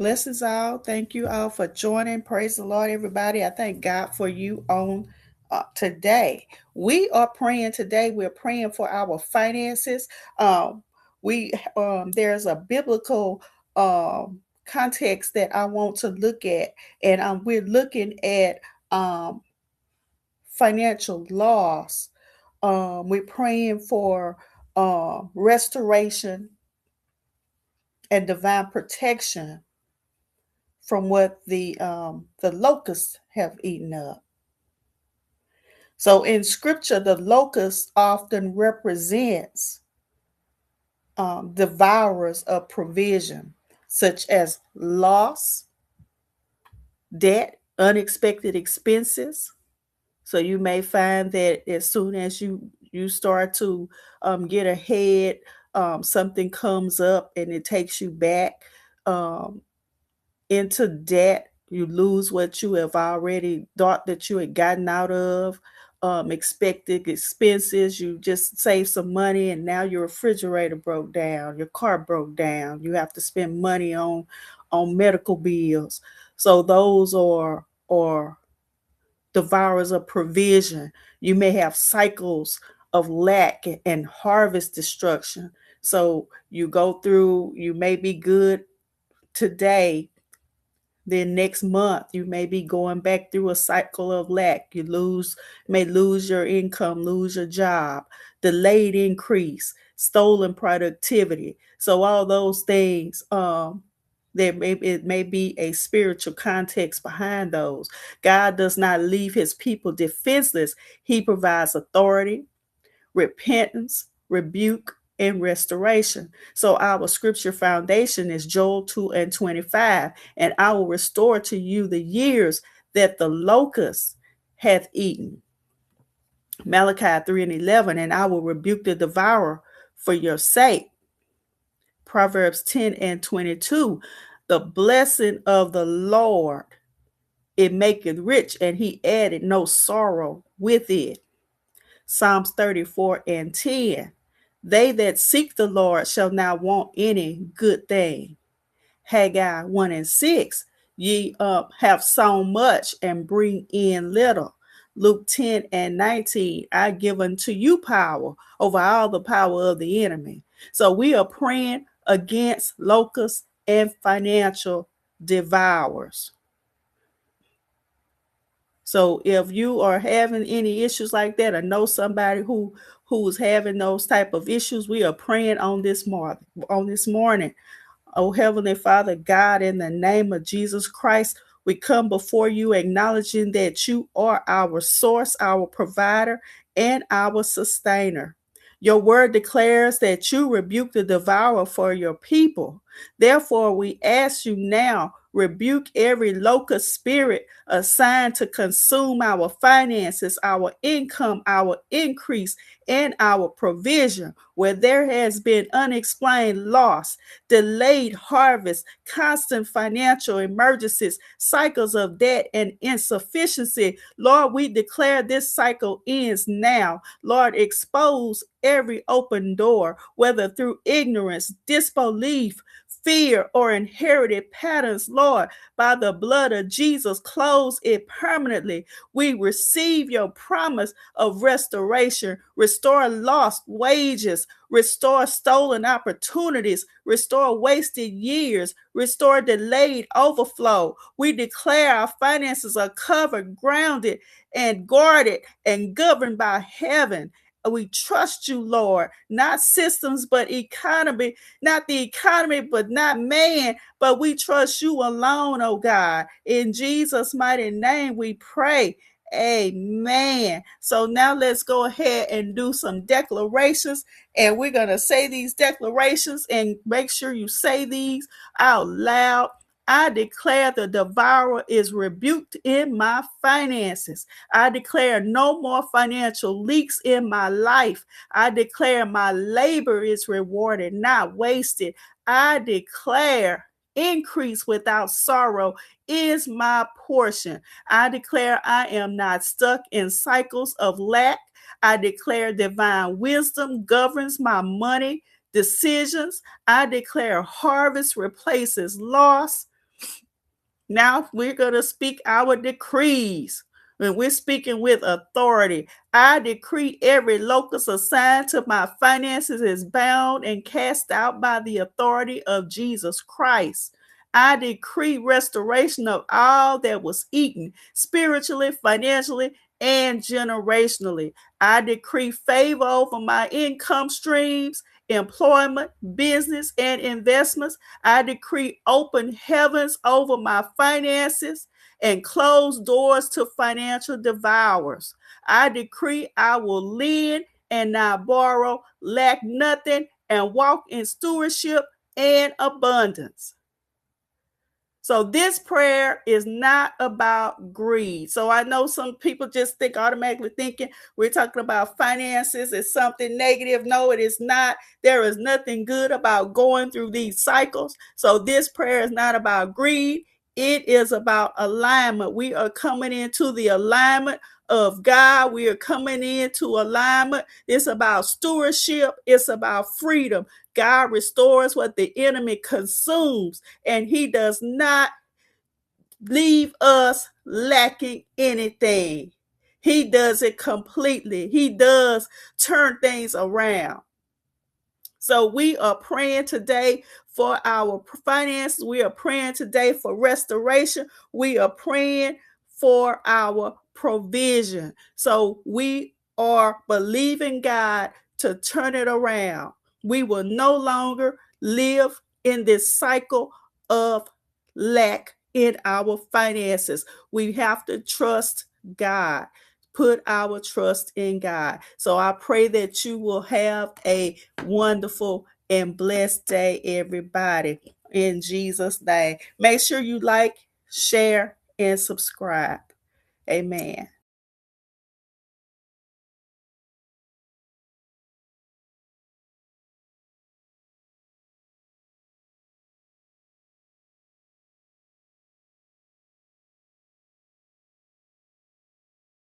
Blessings all. Thank you all for joining. Praise the Lord, everybody. I thank God for you on today. We are praying today. We're praying for our finances. We There's a biblical context that I want to look at, and we're looking at um, financial loss. We're praying for restoration and divine protection from what the locusts have eaten up. So in scripture, the locust often represents devourers of provision, such as loss, debt, unexpected expenses. So you may find that as soon as you start to get ahead, something comes up and it takes you back. Um, into debt. You lose what you have already thought that you had gotten out of, expected expenses. You just saved some money and now your refrigerator broke down, your car broke down. You have to spend money on medical bills. So those are devourers of provision. You may have cycles of lack and harvest destruction. So you go through, you may be good today, then next month you may be going back through a cycle of lack. May lose your income, lose your job, delayed increase, stolen productivity. So all those things, it may be a spiritual context behind those. God does not leave his people defenseless. He provides authority, repentance, rebuke, and restoration. So our scripture foundation is Joel 2 and 25. And I will restore to you the years that the locust hath eaten. Malachi 3 and 11. And I will rebuke the devourer for your sake. Proverbs 10 and 22. The blessing of the Lord, it maketh rich, and he added no sorrow with it. Psalms 34 and 10. They that seek the Lord shall not want any good thing. Haggai 1 and 6. Ye have sown much and bring in little. Luke 10 and 19. I give unto you power over all the power of the enemy. So we are praying against locusts and financial devourers. So if you are having any issues like that, or know somebody who's having those type of issues, we are praying on this morning. Oh, Heavenly Father, God, in the name of Jesus Christ, we come before you acknowledging that you are our source, our provider, and our sustainer. Your word declares that you rebuke the devourer for your people. Therefore, we ask you now, rebuke every locust spirit assigned to consume our finances, our income, our increase, and our provision, where there has been unexplained loss, delayed harvest, constant financial emergencies, cycles of debt and insufficiency. Lord, we declare this cycle ends now. Lord, expose every open door, whether through ignorance, disbelief, fear, or inherited patterns. Lord, by the blood of Jesus, close it permanently. We receive your promise of restoration. Restore lost wages, restore stolen opportunities, restore wasted years, restore delayed overflow. We declare our finances are covered, grounded, and guarded and governed by heaven. We trust you, Lord, not systems, but economy, not the economy, but not man, but we trust you alone, oh God. In Jesus' mighty name, we pray. Amen. So now let's go ahead and do some declarations. And we're going to say these declarations, and make sure you say these out loud. I declare the devourer is rebuked in my finances. I declare no more financial leaks in my life. I declare my labor is rewarded, not wasted. I declare increase without sorrow is my portion. I declare I am not stuck in cycles of lack. I declare divine wisdom governs my money decisions. I declare harvest replaces loss. Now we're going to speak our decrees. When we're speaking with authority, I decree every locust assigned to my finances is bound and cast out by the authority of Jesus Christ. I decree restoration of all that was eaten, spiritually, financially, and generationally. I decree favor over my income streams, employment, business, and investments. I decree open heavens over my finances and close doors to financial devourers. I decree I will lend and not borrow, lack nothing, and walk in stewardship and abundance. So this prayer is not about greed. So I know some people just think automatically thinking we're talking about finances is something negative. No, it is not. There is nothing good about going through these cycles. So this prayer is not about greed. It is about alignment. We are coming into the alignment of God. We are coming into alignment. It's about stewardship. It's about freedom. God restores what the enemy consumes, and he does not leave us lacking anything. He does it completely. He does turn things around. So we are praying today for our finances. We are praying today for restoration. We are praying for our provision. So we are believing God to turn it around. We will no longer live in this cycle of lack in our finances. We have to trust God. Put our trust in God. So I pray that you will have a wonderful and blessed day, everybody, in Jesus' name. Make sure you like, share, and subscribe. Amen.